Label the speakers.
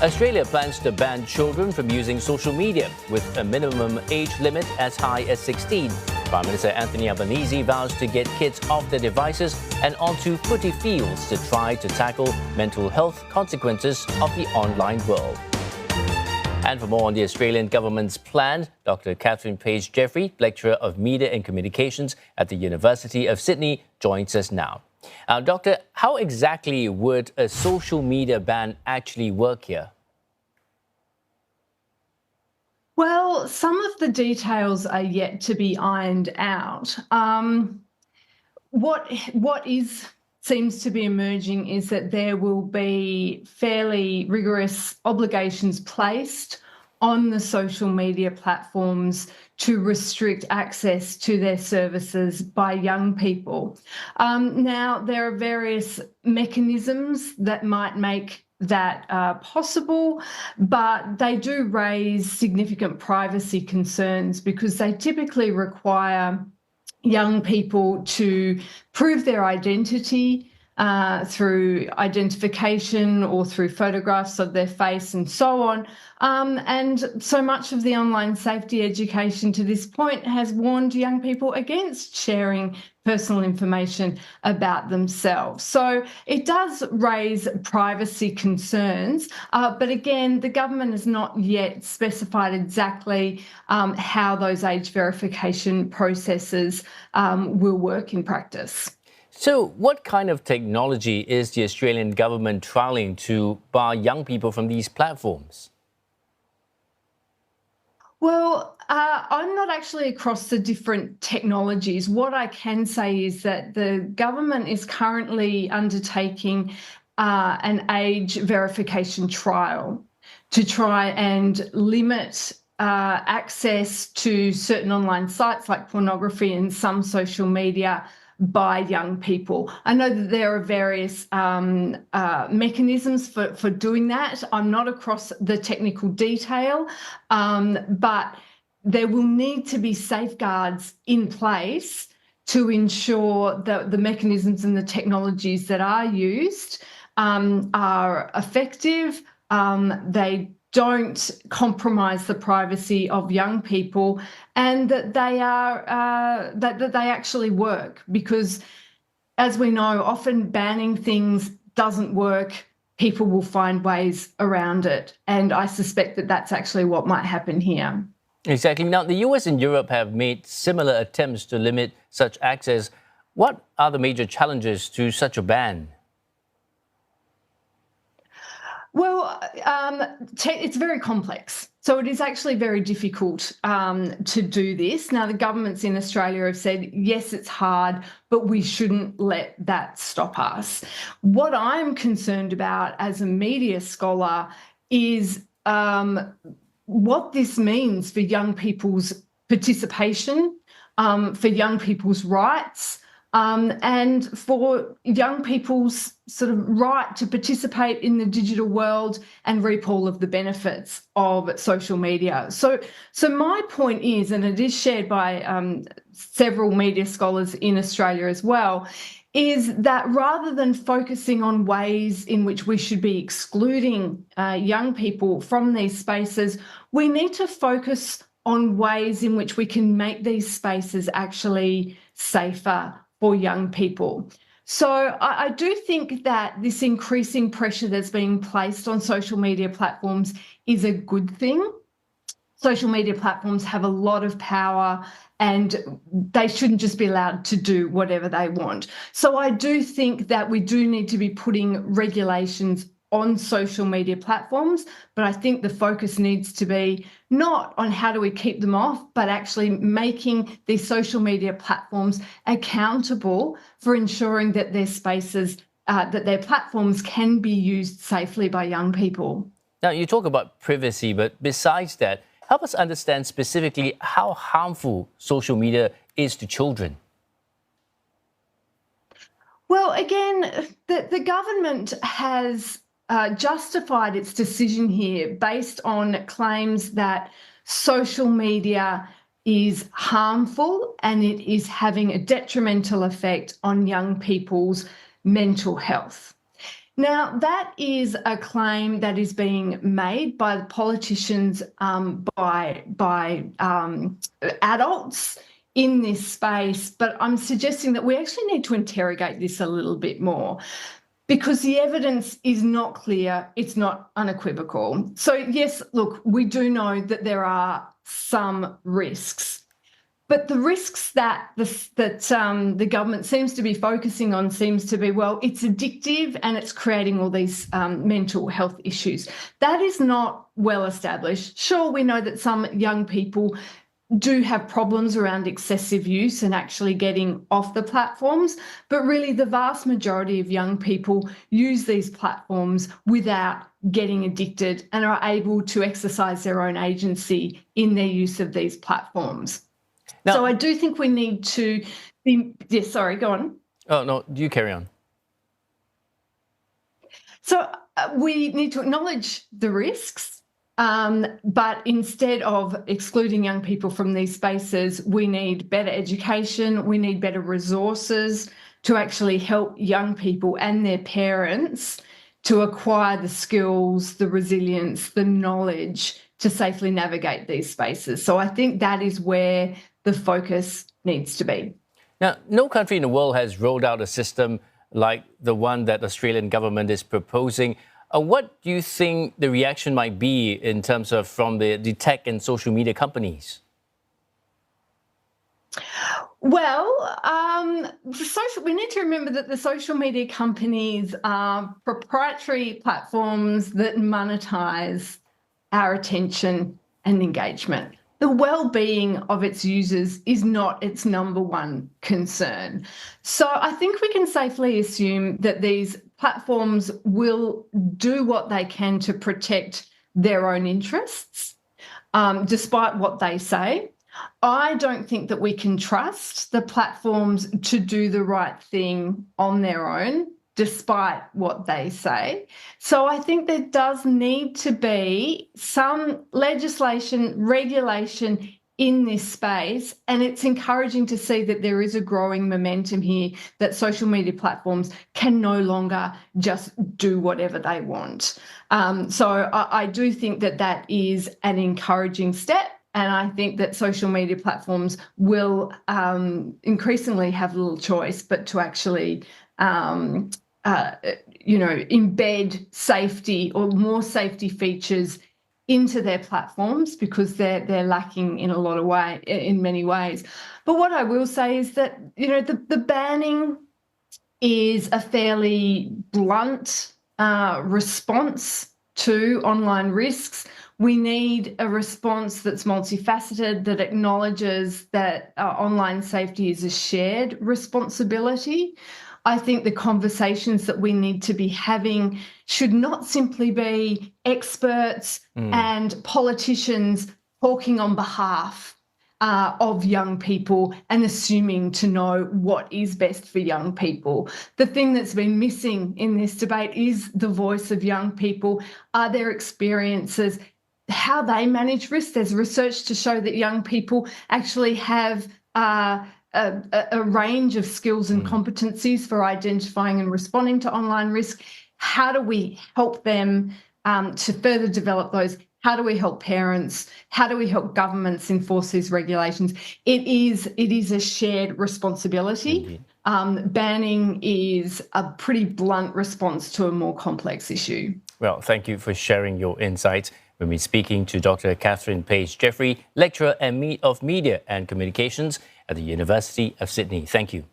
Speaker 1: Australia plans to ban children from using social media with a minimum age limit as high as 16. Prime Minister Anthony Albanese vows to get kids off their devices and onto footy fields to try to tackle mental health consequences of the online world. And for more on the Australian government's plan, Dr. Catherine Page-Jeffrey, Lecturer of Media and Communications at the University of Sydney, joins us now. Doctor, how exactly would a social media ban actually work here?
Speaker 2: Well, some of the details are yet to be ironed out. What seems to be emerging is that there will be fairly rigorous obligations placed on the social media platforms to restrict access to their services by young people. Now, there are various mechanisms that might make that possible, but they do raise significant privacy concerns because they typically require young people to prove their identity through identification or through photographs of their face and so on. And so much of the online safety education to this point has warned young people against sharing personal information about themselves. So it does raise privacy concerns, but again, the government has not yet specified exactly how those age verification processes will work in practice.
Speaker 1: So what kind of technology is the Australian government trialling to bar young people from these platforms?
Speaker 2: Well, I'm not actually across the different technologies. What I can say is that the government is currently undertaking an age verification trial to try and limit access to certain online sites like pornography and some social media by young people. I know that there are various mechanisms for doing that. I'm not across the technical detail, but there will need to be safeguards in place to ensure that the mechanisms and the technologies that are used are effective. They don't compromise the privacy of young people, and that they are that they actually work. Because, as we know, often banning things doesn't work. People will find ways around it, and I suspect that that's actually what might happen here.
Speaker 1: Exactly. Now, the US and Europe have made similar attempts to limit such access. What are the major challenges to such a ban?
Speaker 2: Well, it's very complex. So it is actually very difficult to do this. Now, the governments in Australia have said, yes, it's hard, but we shouldn't let that stop us. What I'm concerned about as a media scholar is what this means for young people's participation, for young people's rights, and for young people's sort of right to participate in the digital world and reap all of the benefits of social media. So my point is, and it is shared by several media scholars in Australia as well, is that rather than focusing on ways in which we should be excluding young people from these spaces, we need to focus on ways in which we can make these spaces actually safer for young people. So I do think that this increasing pressure that's being placed on social media platforms is a good thing. Social media platforms have a lot of power and they shouldn't just be allowed to do whatever they want. So I do think that we do need to be putting regulations on social media platforms, but I think the focus needs to be not on how do we keep them off, but actually making these social media platforms accountable for ensuring that their spaces, that their platforms can be used safely by young people.
Speaker 1: Now, you talk about privacy, but besides that, help us understand specifically how harmful social media is to children.
Speaker 2: Well, again, the government has justified its decision here based on claims that social media is harmful and it is having a detrimental effect on young people's mental health. Now, that is a claim that is being made by the politicians, by adults in this space, but I'm suggesting that we actually need to interrogate this a little bit more, because the evidence is not clear, it's not unequivocal. So yes, look, we do know that there are some risks. But the risks that the government seems to be focusing on seems to be, well, it's addictive and it's creating all these mental health issues. That is not well established. Sure, we know that some young people do have problems around excessive use and actually getting off the platforms, but really the vast majority of young people use these platforms without getting addicted and are able to exercise their own agency in their use of these platforms. Now, so I do think we need to be... Yes, sorry, go on.
Speaker 1: Oh, no, you carry on.
Speaker 2: So we need to acknowledge the risks, but instead of excluding young people from these spaces, we need better education, we need better resources to actually help young people and their parents to acquire the skills, the resilience, the knowledge to safely navigate these spaces. So I think that is where the focus needs to be.
Speaker 1: Now, no country in the world has rolled out a system like the one that the Australian government is proposing. What do you think the reaction might be in terms of from the tech and social media companies?
Speaker 2: Well, we need to remember that the social media companies are proprietary platforms that monetize our attention and engagement. The well-being of its users is not its number one concern. So I think we can safely assume that these platforms will do what they can to protect their own interests, despite what they say. I don't think that we can trust the platforms to do the right thing on their own, despite what they say. So I think there does need to be some legislation, regulation in this space, and it's encouraging to see that there is a growing momentum here, that social media platforms can no longer just do whatever they want. So I do think that that is an encouraging step. And I think that social media platforms will increasingly have little choice but to actually embed safety or more safety features into their platforms, because they're lacking in many ways. But what I will say is that the banning is a fairly blunt response to online risks. We need a response that's multifaceted, that acknowledges that online safety is a shared responsibility. I think the conversations that we need to be having should not simply be experts and politicians talking on behalf of young people and assuming to know what is best for young people. The thing that's been missing in this debate is the voice of young people, their experiences, how they manage risk. There's research to show that young people actually have a range of skills and competencies for identifying and responding to online risk. How do we help them to further develop those? How do we help parents? How do we help governments enforce these regulations? It is a shared responsibility. Banning is a pretty blunt response to a more complex issue.
Speaker 1: Well, thank you for sharing your insights. We'll be speaking to Dr. Catherine Page-Jeffrey, lecturer of Media and Communications at the University of Sydney. Thank you.